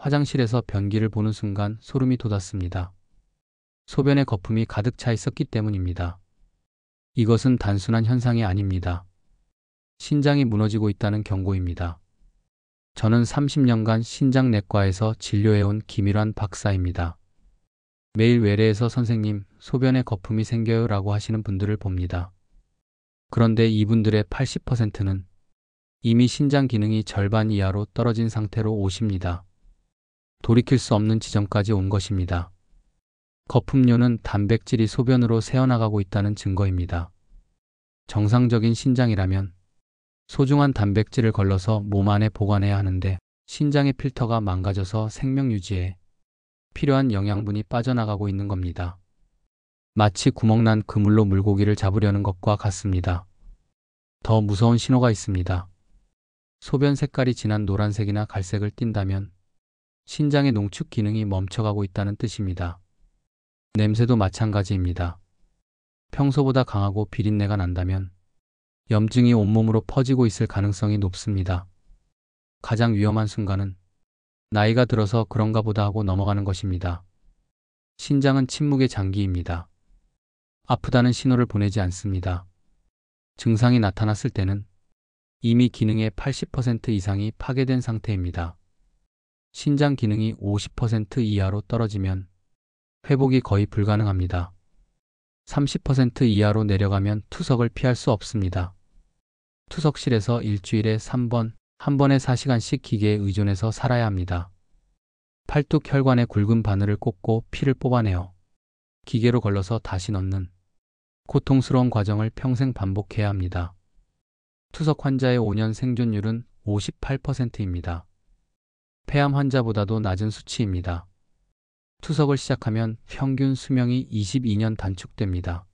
화장실에서 변기를 보는 순간 소름이 돋았습니다. 소변에 거품이 가득 차 있었기 때문입니다. 이것은 단순한 현상이 아닙니다. 신장이 무너지고 있다는 경고입니다. 저는 30년간 신장내과에서 진료해온 김일환 박사입니다. 매일 외래에서 선생님, 소변에 거품이 생겨요 라고 하시는 분들을 봅니다. 그런데 이분들의 80%는 이미 신장 기능이 절반 이하로 떨어진 상태로 오십니다. 돌이킬 수 없는 지점까지 온 것입니다. 거품료는 단백질이 소변으로 새어나가고 있다는 증거입니다. 정상적인 신장이라면 소중한 단백질을 걸러서 몸 안에 보관해야 하는데 신장의 필터가 망가져서 생명 유지에 필요한 영양분이 빠져나가고 있는 겁니다. 마치 구멍난 그물로 물고기를 잡으려는 것과 같습니다. 더 무서운 신호가 있습니다. 소변 색깔이 진한 노란색이나 갈색을 띈다면 신장의 농축 기능이 멈춰가고 있다는 뜻입니다. 냄새도 마찬가지입니다. 평소보다 강하고 비린내가 난다면 염증이 온몸으로 퍼지고 있을 가능성이 높습니다. 가장 위험한 순간은 나이가 들어서 그런가 보다 하고 넘어가는 것입니다. 신장은 침묵의 장기입니다. 아프다는 신호를 보내지 않습니다. 증상이 나타났을 때는 이미 기능의 80% 이상이 파괴된 상태입니다. 신장 기능이 50% 이하로 떨어지면 회복이 거의 불가능합니다. 30% 이하로 내려가면 투석을 피할 수 없습니다. 투석실에서 일주일에 3번, 한 번에 4시간씩 기계에 의존해서 살아야 합니다. 팔뚝 혈관에 굵은 바늘을 꽂고 피를 뽑아내어 기계로 걸러서 다시 넣는 고통스러운 과정을 평생 반복해야 합니다. 투석 환자의 5년 생존율은 58%입니다. 폐암 환자보다도 낮은 수치입니다. 투석을 시작하면 평균 수명이 22년 단축됩니다.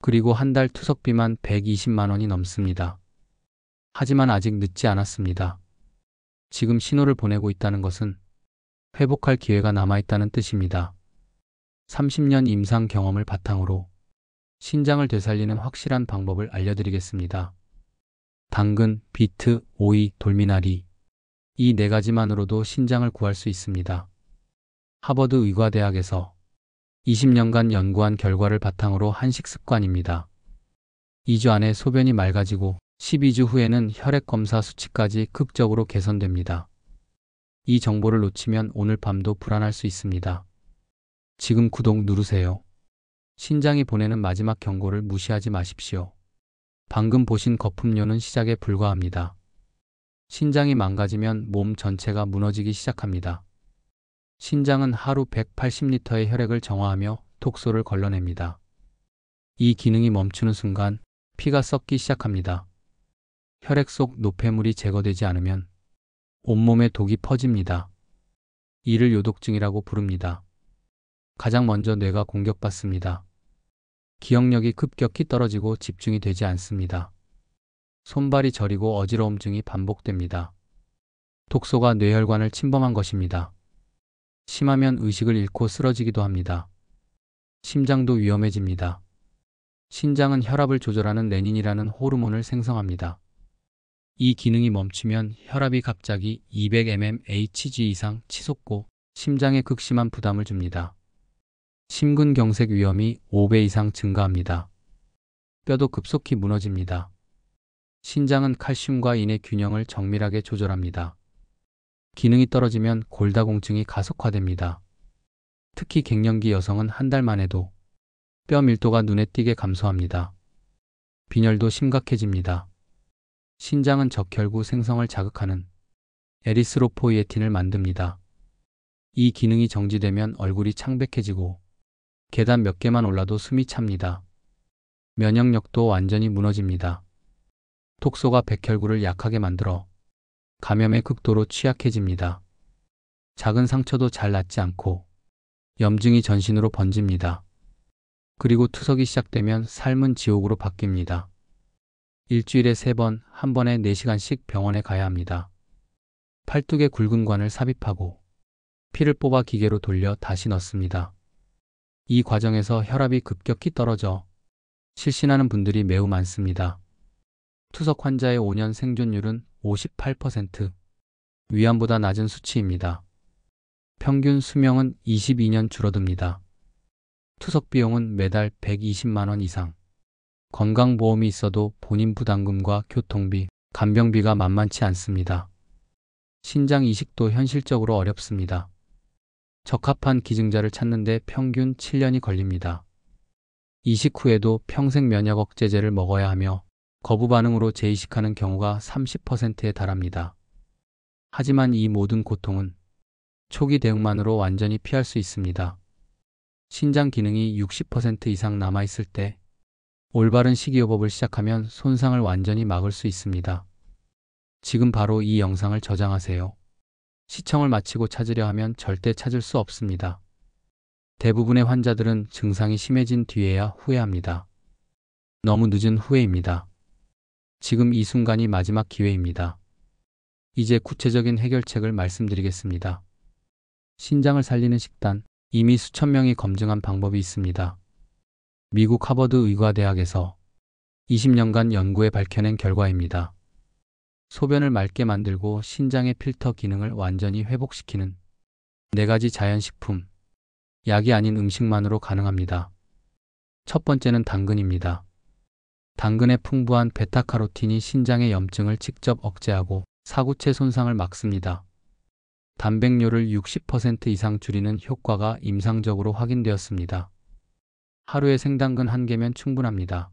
그리고 한 달 투석비만 120만 원이 넘습니다. 하지만 아직 늦지 않았습니다. 지금 신호를 보내고 있다는 것은 회복할 기회가 남아있다는 뜻입니다. 30년 임상 경험을 바탕으로 신장을 되살리는 확실한 방법을 알려드리겠습니다. 당근, 비트, 오이, 돌미나리 이 4가지만으로도 신장을 구할 수 있습니다. 하버드 의과대학에서 20년간 연구한 결과를 바탕으로 한 식습관입니다. 2주 안에 소변이 맑아지고 12주 후에는 혈액검사 수치까지 극적으로 개선됩니다. 이 정보를 놓치면 오늘 밤도 불안할 수 있습니다. 지금 구독 누르세요. 신장이 보내는 마지막 경고를 무시하지 마십시오. 방금 보신 거품료는 시작에 불과합니다. 신장이 망가지면 몸 전체가 무너지기 시작합니다. 신장은 하루 180리터의 혈액을 정화하며 독소를 걸러냅니다. 이 기능이 멈추는 순간 피가 썩기 시작합니다. 혈액 속 노폐물이 제거되지 않으면 온몸에 독이 퍼집니다. 이를 요독증이라고 부릅니다. 가장 먼저 뇌가 공격받습니다. 기억력이 급격히 떨어지고 집중이 되지 않습니다. 손발이 저리고 어지러움증이 반복됩니다. 독소가 뇌혈관을 침범한 것입니다. 심하면 의식을 잃고 쓰러지기도 합니다. 심장도 위험해집니다. 신장은 혈압을 조절하는 레닌이라는 호르몬을 생성합니다. 이 기능이 멈추면 혈압이 갑자기 200mmHg 이상 치솟고 심장에 극심한 부담을 줍니다. 심근경색 위험이 5배 이상 증가합니다. 뼈도 급속히 무너집니다. 신장은 칼슘과 인의 균형을 정밀하게 조절합니다. 기능이 떨어지면 골다공증이 가속화됩니다. 특히 갱년기 여성은 한 달만 해도 뼈 밀도가 눈에 띄게 감소합니다. 빈혈도 심각해집니다. 신장은 적혈구 생성을 자극하는 에리스로포이에틴을 만듭니다. 이 기능이 정지되면 얼굴이 창백해지고 계단 몇 개만 올라도 숨이 찹니다. 면역력도 완전히 무너집니다. 독소가 백혈구를 약하게 만들어 감염의 극도로 취약해집니다. 작은 상처도 잘 낫지 않고 염증이 전신으로 번집니다. 그리고 투석이 시작되면 삶은 지옥으로 바뀝니다. 일주일에 3번, 한 번에 4시간씩 병원에 가야 합니다. 팔뚝에 굵은 관을 삽입하고 피를 뽑아 기계로 돌려 다시 넣습니다. 이 과정에서 혈압이 급격히 떨어져 실신하는 분들이 매우 많습니다. 투석 환자의 5년 생존율은 58%, 위암보다 낮은 수치입니다. 평균 수명은 22년 줄어듭니다. 투석 비용은 매달 120만 원 이상. 건강보험이 있어도 본인 부담금과 교통비, 간병비가 만만치 않습니다. 신장 이식도 현실적으로 어렵습니다. 적합한 기증자를 찾는데 평균 7년이 걸립니다. 이식 후에도 평생 면역 억제제를 먹어야 하며 거부 반응으로 재이식하는 경우가 30%에 달합니다. 하지만 이 모든 고통은 초기 대응만으로 완전히 피할 수 있습니다. 신장 기능이 60% 이상 남아있을 때 올바른 식이요법을 시작하면 손상을 완전히 막을 수 있습니다. 지금 바로 이 영상을 저장하세요. 시청을 마치고 찾으려 하면 절대 찾을 수 없습니다. 대부분의 환자들은 증상이 심해진 뒤에야 후회합니다. 너무 늦은 후회입니다. 지금 이 순간이 마지막 기회입니다. 이제 구체적인 해결책을 말씀드리겠습니다. 신장을 살리는 식단, 이미 수천 명이 검증한 방법이 있습니다. 미국 하버드 의과대학에서 20년간 연구에 밝혀낸 결과입니다. 소변을 맑게 만들고 신장의 필터 기능을 완전히 회복시키는 4가지 자연식품, 약이 아닌 음식만으로 가능합니다. 첫 번째는 당근입니다. 당근의 풍부한 베타카로틴이 신장의 염증을 직접 억제하고 사구체 손상을 막습니다. 단백뇨를 60% 이상 줄이는 효과가 임상적으로 확인되었습니다. 하루에 생당근 1개면 충분합니다.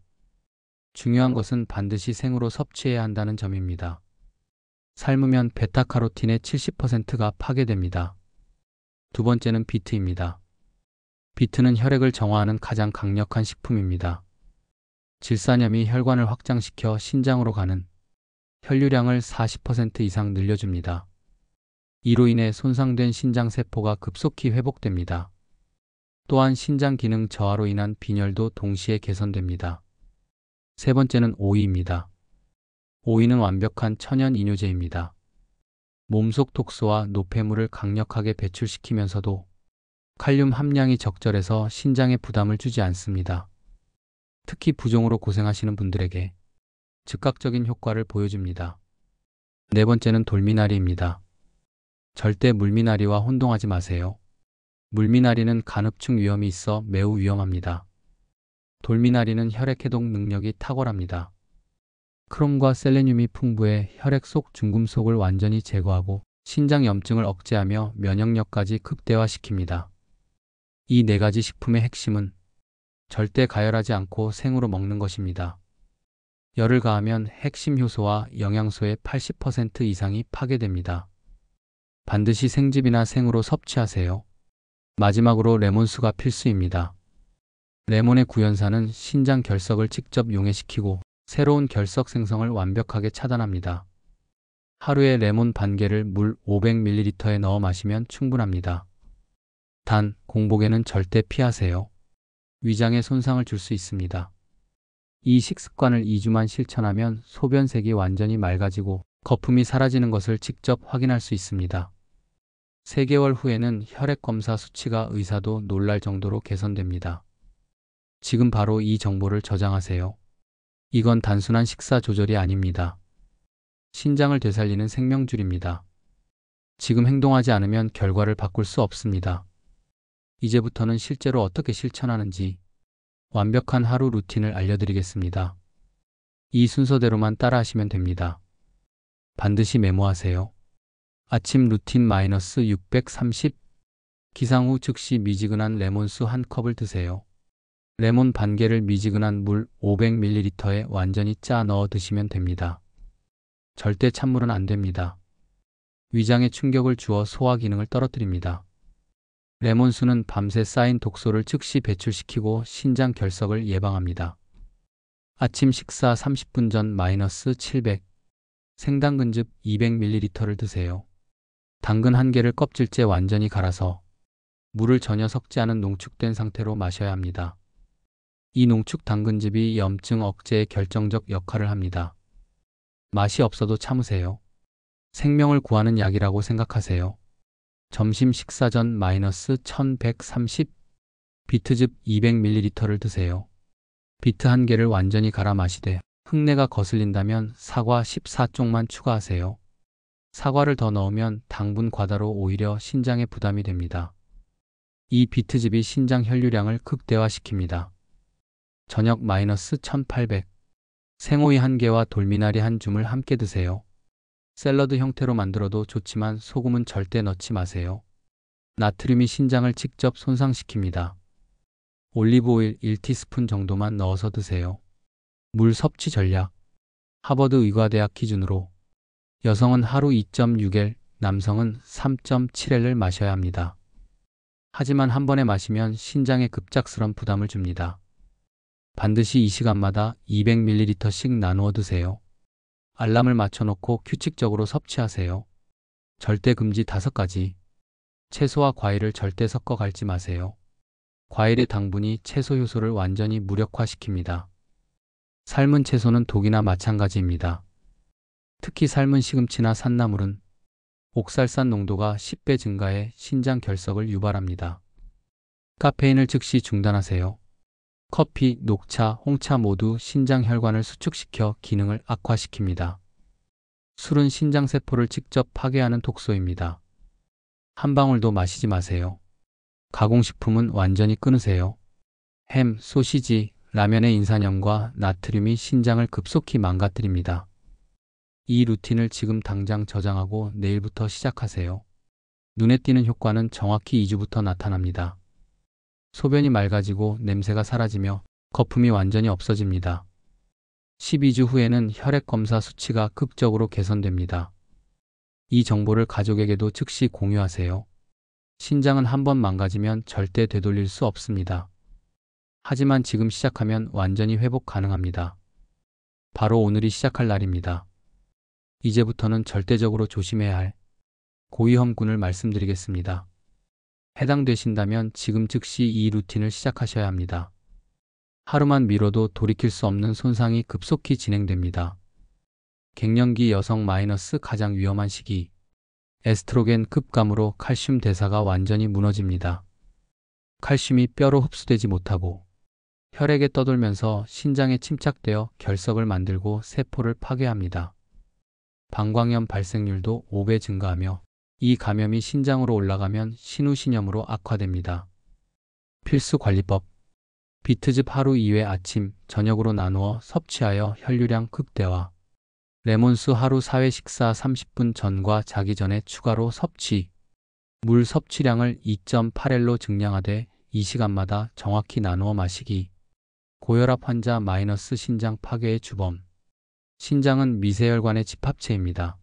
중요한 것은 반드시 생으로 섭취해야 한다는 점입니다. 삶으면 베타카로틴의 70%가 파괴됩니다. 두 번째는 비트입니다. 비트는 혈액을 정화하는 가장 강력한 식품입니다. 질산염이 혈관을 확장시켜 신장으로 가는 혈류량을 40% 이상 늘려줍니다. 이로 인해 손상된 신장세포가 급속히 회복됩니다. 또한 신장 기능 저하로 인한 빈혈도 동시에 개선됩니다. 세 번째는 오이입니다. 오이는 완벽한 천연 이뇨제입니다. 몸속 독소와 노폐물을 강력하게 배출시키면서도 칼륨 함량이 적절해서 신장에 부담을 주지 않습니다. 특히 부종으로 고생하시는 분들에게 즉각적인 효과를 보여줍니다. 네 번째는 돌미나리입니다. 절대 물미나리와 혼동하지 마세요. 물미나리는 간흡충 위험이 있어 매우 위험합니다. 돌미나리는 혈액 해독 능력이 탁월합니다. 크롬과 셀레늄이 풍부해 혈액 속 중금속을 완전히 제거하고 신장 염증을 억제하며 면역력까지 극대화시킵니다. 이 4가지 식품의 핵심은 절대 가열하지 않고 생으로 먹는 것입니다. 열을 가하면 핵심 효소와 영양소의 80% 이상이 파괴됩니다. 반드시 생즙이나 생으로 섭취하세요. 마지막으로 레몬수가 필수입니다. 레몬의 구연산은 신장 결석을 직접 용해시키고 새로운 결석 생성을 완벽하게 차단합니다. 하루에 레몬 반 개를 물 500ml에 넣어 마시면 충분합니다. 단, 공복에는 절대 피하세요. 위장에 손상을 줄 수 있습니다. 이 식습관을 2주만 실천하면 소변색이 완전히 맑아지고 거품이 사라지는 것을 직접 확인할 수 있습니다. 3개월 후에는 혈액 검사 수치가 의사도 놀랄 정도로 개선됩니다. 지금 바로 이 정보를 저장하세요. 이건 단순한 식사 조절이 아닙니다. 신장을 되살리는 생명줄입니다. 지금 행동하지 않으면 결과를 바꿀 수 없습니다. 이제부터는 실제로 어떻게 실천하는지 완벽한 하루 루틴을 알려드리겠습니다. 이 순서대로만 따라하시면 됩니다. 반드시 메모하세요. 아침 루틴 -630. 기상 후 즉시 미지근한 레몬수 1컵을 드세요. 레몬 반 개를 미지근한 물 500ml에 완전히 짜 넣어 드시면 됩니다. 절대 찬물은 안 됩니다. 위장에 충격을 주어 소화 기능을 떨어뜨립니다. 레몬수는 밤새 쌓인 독소를 즉시 배출시키고 신장 결석을 예방합니다. 아침 식사 30분 전 -700. 생당근즙 200ml를 드세요. 당근 1개를 껍질째 완전히 갈아서 물을 전혀 섞지 않은 농축된 상태로 마셔야 합니다. 이 농축 당근즙이 염증 억제에 결정적 역할을 합니다. 맛이 없어도 참으세요. 생명을 구하는 약이라고 생각하세요. 점심 식사 전 -1130. 비트즙 200ml를 드세요. 비트 1개를 완전히 갈아 마시되 흙내가 거슬린다면 사과 14쪽만 추가하세요. 사과를 더 넣으면 당분 과다로 오히려 신장에 부담이 됩니다. 이 비트즙이 신장 혈류량을 극대화시킵니다. 저녁 -1800. 생오이 1개와 돌미나리 1줌을 함께 드세요. 샐러드 형태로 만들어도 좋지만 소금은 절대 넣지 마세요. 나트륨이 신장을 직접 손상시킵니다. 올리브오일 1티스푼 정도만 넣어서 드세요. 물 섭취 전략. 하버드 의과대학 기준으로 여성은 하루 2.6L, 남성은 3.7L을 마셔야 합니다. 하지만 한 번에 마시면 신장에 급작스런 부담을 줍니다. 반드시 이 시간마다 200ml씩 나누어 드세요. 알람을 맞춰놓고 규칙적으로 섭취하세요. 절대 금지 5가지. 채소와 과일을 절대 섞어 갈지 마세요. 과일의 당분이 채소 효소를 완전히 무력화시킵니다. 삶은 채소는 독이나 마찬가지입니다. 특히 삶은 시금치나 산나물은 옥살산 농도가 10배 증가해 신장 결석을 유발합니다. 카페인을 즉시 중단하세요. 커피, 녹차, 홍차 모두 신장 혈관을 수축시켜 기능을 악화시킵니다. 술은 신장세포를 직접 파괴하는 독소입니다. 한 방울도 마시지 마세요. 가공식품은 완전히 끊으세요. 햄, 소시지, 라면의 인산염과 나트륨이 신장을 급속히 망가뜨립니다. 이 루틴을 지금 당장 저장하고 내일부터 시작하세요. 눈에 띄는 효과는 정확히 2주부터 나타납니다. 소변이 맑아지고 냄새가 사라지며 거품이 완전히 없어집니다. 12주 후에는 혈액 검사 수치가 극적으로 개선됩니다. 이 정보를 가족에게도 즉시 공유하세요. 신장은 한번 망가지면 절대 되돌릴 수 없습니다. 하지만 지금 시작하면 완전히 회복 가능합니다. 바로 오늘이 시작할 날입니다. 이제부터는 절대적으로 조심해야 할 고위험군을 말씀드리겠습니다. 해당되신다면 지금 즉시 이 루틴을 시작하셔야 합니다. 하루만 미뤄도 돌이킬 수 없는 손상이 급속히 진행됩니다. 갱년기 여성 마이너스 가장 위험한 시기. 에스트로겐 급감으로 칼슘 대사가 완전히 무너집니다. 칼슘이 뼈로 흡수되지 못하고 혈액에 떠돌면서 신장에 침착되어 결석을 만들고 세포를 파괴합니다. 방광염 발생률도 5배 증가하며 이 감염이 신장으로 올라가면 신우신염으로 악화됩니다. 필수 관리법. 비트즙 하루 2회 아침, 저녁으로 나누어 섭취하여 혈류량 극대화. 레몬수 하루 4회 식사 30분 전과 자기 전에 추가로 섭취. 물 섭취량을 2.8L로 증량하되 이 시간마다 정확히 나누어 마시기. 고혈압 환자 마이너스 신장 파괴의 주범. 신장은 미세혈관의 집합체입니다.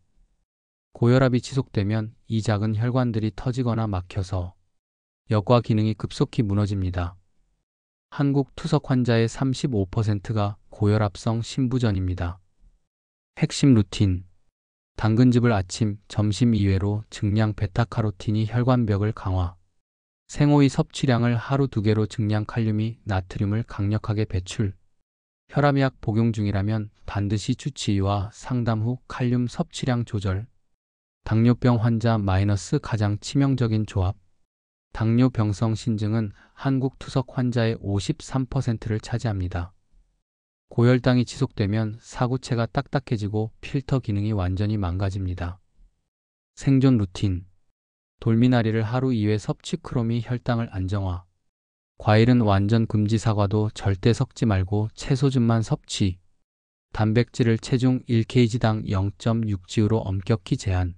고혈압이 지속되면 이 작은 혈관들이 터지거나 막혀서 역과 기능이 급속히 무너집니다. 한국 투석 환자의 35%가 고혈압성 심부전입니다. 핵심 루틴. 당근즙을 아침, 점심 이외로 증량 베타카로틴이 혈관벽을 강화. 생오이 섭취량을 하루 2개로 증량 칼륨이 나트륨을 강력하게 배출. 혈압약 복용 중이라면 반드시 주치의와 상담 후 칼륨 섭취량 조절. 당뇨병 환자 마이너스 가장 치명적인 조합. 당뇨병성 신증은 한국 투석 환자의 53%를 차지합니다. 고혈당이 지속되면 사구체가 딱딱해지고 필터 기능이 완전히 망가집니다. 생존 루틴. 돌미나리를 하루 2회 섭취 크롬이 혈당을 안정화. 과일은 완전 금지 사과도 절대 섞지 말고 채소즙만 섭취. 단백질을 체중 1kg당 0.6g로 엄격히 제한.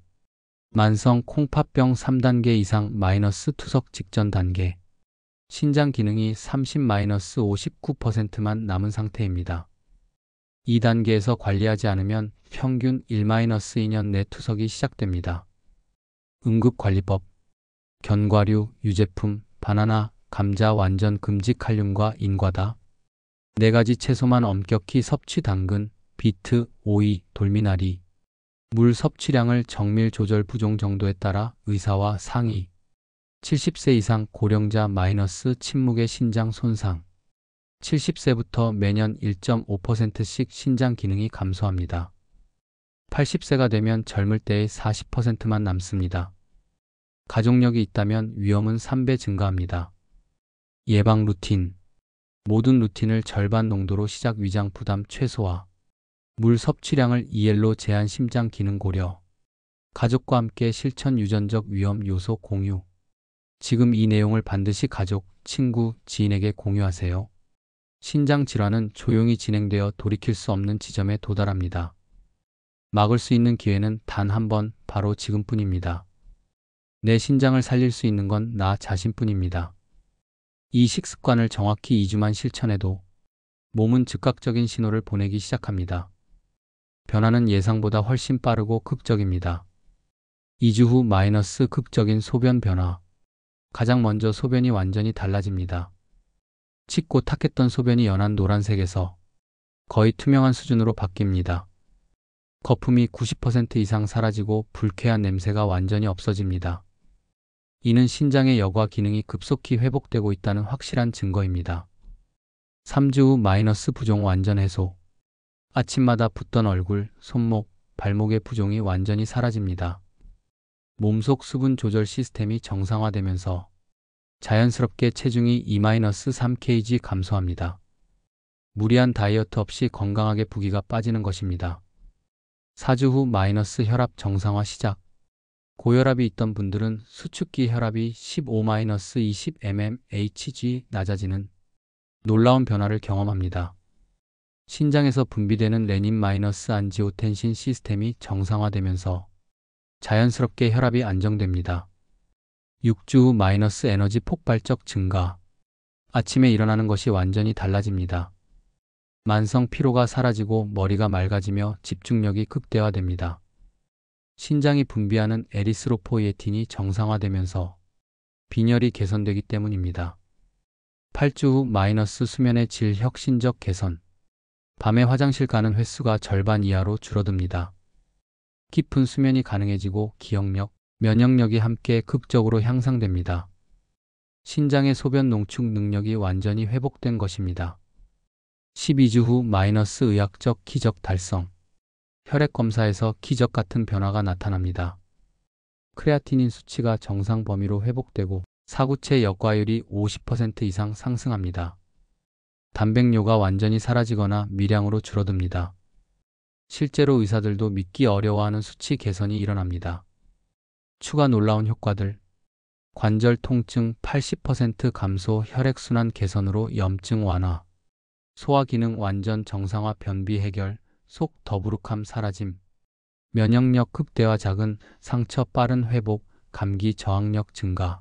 만성 콩팥병 3단계 이상 마이너스 투석 직전 단계. 신장 기능이 30-59%만 남은 상태입니다. 2단계에서 관리하지 않으면 평균 1-2년 내 투석이 시작됩니다. 응급관리법. 견과류, 유제품, 바나나, 감자 완전 금지 칼륨과 인과다. 4가지 채소만 엄격히 섭취. 당근, 비트, 오이, 돌미나리. 물 섭취량을 정밀 조절 부종 정도에 따라 의사와 상의. 70세 이상 고령자 마이너스 침묵의 신장 손상. 70세부터 매년 1.5%씩 신장 기능이 감소합니다. 80세가 되면 젊을 때의 40%만 남습니다. 가족력이 있다면 위험은 3배 증가합니다. 예방 루틴. 모든 루틴을 절반 농도로 시작. 위장 부담 최소화. 물 섭취량을 2L로 제한. 심장 기능 고려. 가족과 함께 실천 유전적 위험 요소 공유. 지금 이 내용을 반드시 가족, 친구, 지인에게 공유하세요. 신장 질환은 조용히 진행되어 돌이킬 수 없는 지점에 도달합니다. 막을 수 있는 기회는 단 한 번, 바로 지금뿐입니다. 내 신장을 살릴 수 있는 건 나 자신뿐입니다. 이 식습관을 정확히 2주만 실천해도 몸은 즉각적인 신호를 보내기 시작합니다. 변화는 예상보다 훨씬 빠르고 극적입니다. 2주 후 마이너스 극적인 소변 변화. 가장 먼저 소변이 완전히 달라집니다. 짙고 탁했던 소변이 연한 노란색에서 거의 투명한 수준으로 바뀝니다. 거품이 90% 이상 사라지고 불쾌한 냄새가 완전히 없어집니다. 이는 신장의 여과 기능이 급속히 회복되고 있다는 확실한 증거입니다. 3주 후 마이너스 부종 완전 해소. 아침마다 붓던 얼굴, 손목, 발목의 부종이 완전히 사라집니다. 몸속 수분 조절 시스템이 정상화되면서 자연스럽게 체중이 2-3kg 감소합니다. 무리한 다이어트 없이 건강하게 부기가 빠지는 것입니다. 4주 후 마이너스 혈압 정상화 시작. 고혈압이 있던 분들은 수축기 혈압이 15-20 mmHg 낮아지는 놀라운 변화를 경험합니다. 신장에서 분비되는 레닌-안지오텐신 시스템이 정상화되면서 자연스럽게 혈압이 안정됩니다. 6주 후 마이너스 에너지 폭발적 증가. 아침에 일어나는 것이 완전히 달라집니다. 만성 피로가 사라지고 머리가 맑아지며 집중력이 극대화됩니다. 신장이 분비하는 에리스로포이에틴이 정상화되면서 빈혈이 개선되기 때문입니다. 8주 후 마이너스 수면의 질 혁신적 개선. 밤에 화장실 가는 횟수가 절반 이하로 줄어듭니다. 깊은 수면이 가능해지고 기억력, 면역력이 함께 극적으로 향상됩니다. 신장의 소변 농축 능력이 완전히 회복된 것입니다. 12주 후 마이너스 의학적 기적 달성. 혈액 검사에서 기적 같은 변화가 나타납니다. 크레아티닌 수치가 정상 범위로 회복되고 사구체 역과율이 50% 이상 상승합니다. 단백뇨가 완전히 사라지거나 미량으로 줄어듭니다. 실제로 의사들도 믿기 어려워하는 수치 개선이 일어납니다. 추가 놀라운 효과들. 관절 통증 80% 감소, 혈액순환 개선으로 염증 완화, 소화 기능 완전 정상화, 변비 해결, 속 더부룩함 사라짐, 면역력 극대화, 작은 상처 빠른 회복, 감기 저항력 증가,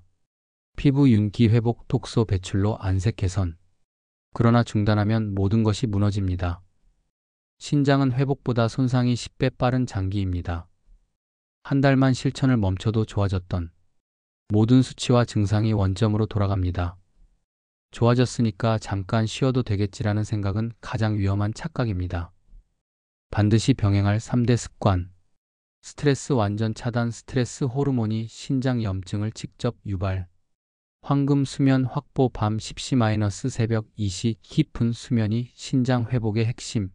피부 윤기 회복, 독소 배출로 안색 개선. 그러나 중단하면 모든 것이 무너집니다. 신장은 회복보다 손상이 10배 빠른 장기입니다. 한 달만 실천을 멈춰도 좋아졌던 모든 수치와 증상이 원점으로 돌아갑니다. 좋아졌으니까 잠깐 쉬어도 되겠지라는 생각은 가장 위험한 착각입니다. 반드시 병행할 3대 습관. 스트레스 완전 차단. 스트레스 호르몬이 신장 염증을 직접 유발. 황금 수면 확보. 밤 10시- 새벽 2시. 깊은 수면이 신장 회복의 핵심.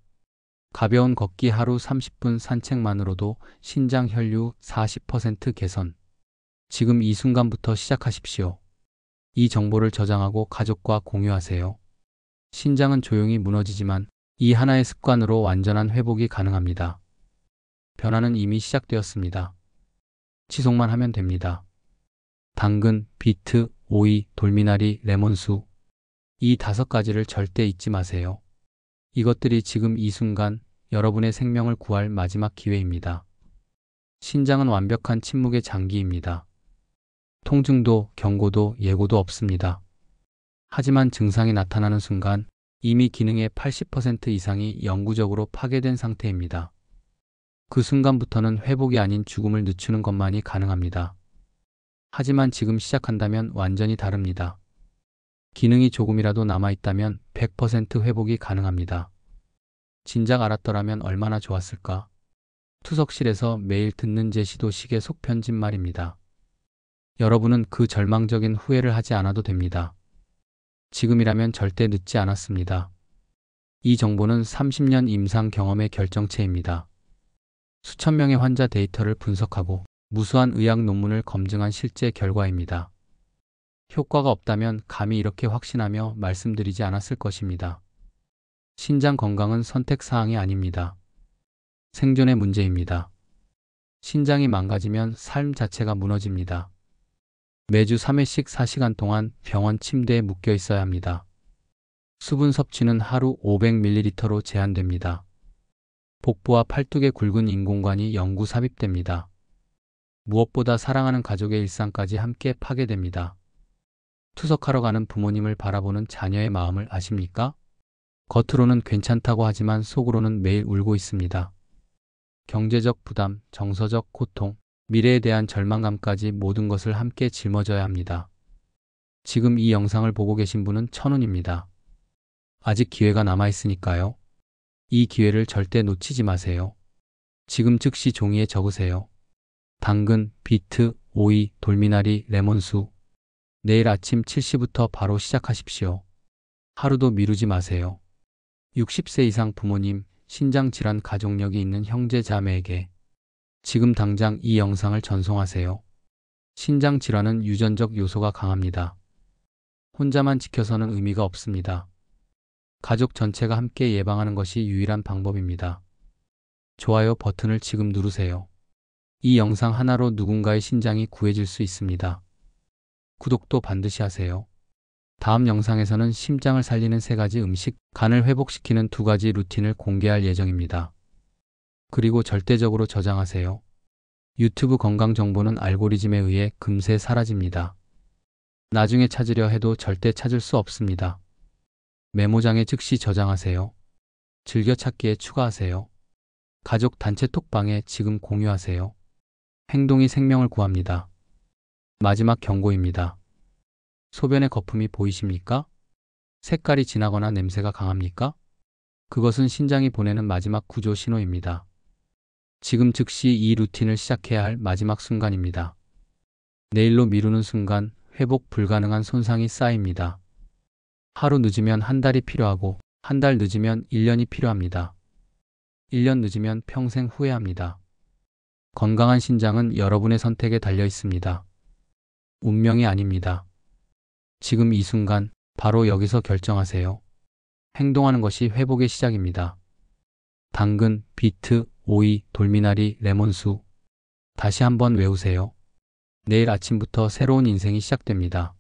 가벼운 걷기, 하루 30분 산책만으로도 신장 혈류 40% 개선. 지금 이 순간부터 시작하십시오. 이 정보를 저장하고 가족과 공유하세요. 신장은 조용히 무너지지만 이 하나의 습관으로 완전한 회복이 가능합니다. 변화는 이미 시작되었습니다. 지속만 하면 됩니다. 당근, 비트, 오이, 돌미나리, 레몬수. 이 5가지를 절대 잊지 마세요. 이것들이 지금 이 순간 여러분의 생명을 구할 마지막 기회입니다. 신장은 완벽한 침묵의 장기입니다. 통증도 경고도 예고도 없습니다. 하지만 증상이 나타나는 순간 이미 기능의 80% 이상이 영구적으로 파괴된 상태입니다. 그 순간부터는 회복이 아닌 죽음을 늦추는 것만이 가능합니다. 하지만 지금 시작한다면 완전히 다릅니다. 기능이 조금이라도 남아있다면 100% 회복이 가능합니다. 진작 알았더라면 얼마나 좋았을까? 투석실에서 매일 듣는 제시도 식의 속편집 말입니다. 여러분은 그 절망적인 후회를 하지 않아도 됩니다. 지금이라면 절대 늦지 않았습니다. 이 정보는 30년 임상 경험의 결정체입니다. 수천 명의 환자 데이터를 분석하고 무수한 의학 논문을 검증한 실제 결과입니다. 효과가 없다면 감히 이렇게 확신하며 말씀드리지 않았을 것입니다. 신장 건강은 선택 사항이 아닙니다. 생존의 문제입니다. 신장이 망가지면 삶 자체가 무너집니다. 매주 3회씩 4시간 동안 병원 침대에 묶여 있어야 합니다. 수분 섭취는 하루 500ml로 제한됩니다. 복부와 팔뚝의 굵은 인공관이 영구 삽입됩니다. 무엇보다 사랑하는 가족의 일상까지 함께 파괴됩니다. 투석하러 가는 부모님을 바라보는 자녀의 마음을 아십니까? 겉으로는 괜찮다고 하지만 속으로는 매일 울고 있습니다. 경제적 부담, 정서적 고통, 미래에 대한 절망감까지 모든 것을 함께 짊어져야 합니다. 지금 이 영상을 보고 계신 분은 천운입니다. 아직 기회가 남아있으니까요. 이 기회를 절대 놓치지 마세요. 지금 즉시 종이에 적으세요. 당근, 비트, 오이, 돌미나리, 레몬수. 내일 아침 7시부터 바로 시작하십시오. 하루도 미루지 마세요. 60세 이상 부모님, 신장질환 가족력이 있는 형제 자매에게 지금 당장 이 영상을 전송하세요. 신장질환은 유전적 요소가 강합니다. 혼자만 지켜서는 의미가 없습니다. 가족 전체가 함께 예방하는 것이 유일한 방법입니다. 좋아요 버튼을 지금 누르세요. 이 영상 하나로 누군가의 신장이 구해질 수 있습니다. 구독도 반드시 하세요. 다음 영상에서는 심장을 살리는 3가지 음식, 간을 회복시키는 2가지 루틴을 공개할 예정입니다. 그리고 절대적으로 저장하세요. 유튜브 건강 정보는 알고리즘에 의해 금세 사라집니다. 나중에 찾으려 해도 절대 찾을 수 없습니다. 메모장에 즉시 저장하세요. 즐겨찾기에 추가하세요. 가족 단체 톡방에 지금 공유하세요. 행동이 생명을 구합니다. 마지막 경고입니다. 소변의 거품이 보이십니까? 색깔이 진하거나 냄새가 강합니까? 그것은 신장이 보내는 마지막 구조 신호입니다. 지금 즉시 이 루틴을 시작해야 할 마지막 순간입니다. 내일로 미루는 순간 회복 불가능한 손상이 쌓입니다. 하루 늦으면 한 달이 필요하고 한 달 늦으면 1년이 필요합니다. 1년 늦으면 평생 후회합니다. 건강한 신장은 여러분의 선택에 달려 있습니다. 운명이 아닙니다. 지금 이 순간 바로 여기서 결정하세요. 행동하는 것이 회복의 시작입니다. 당근, 비트, 오이, 돌미나리, 레몬수. 다시 한번 외우세요. 내일 아침부터 새로운 인생이 시작됩니다.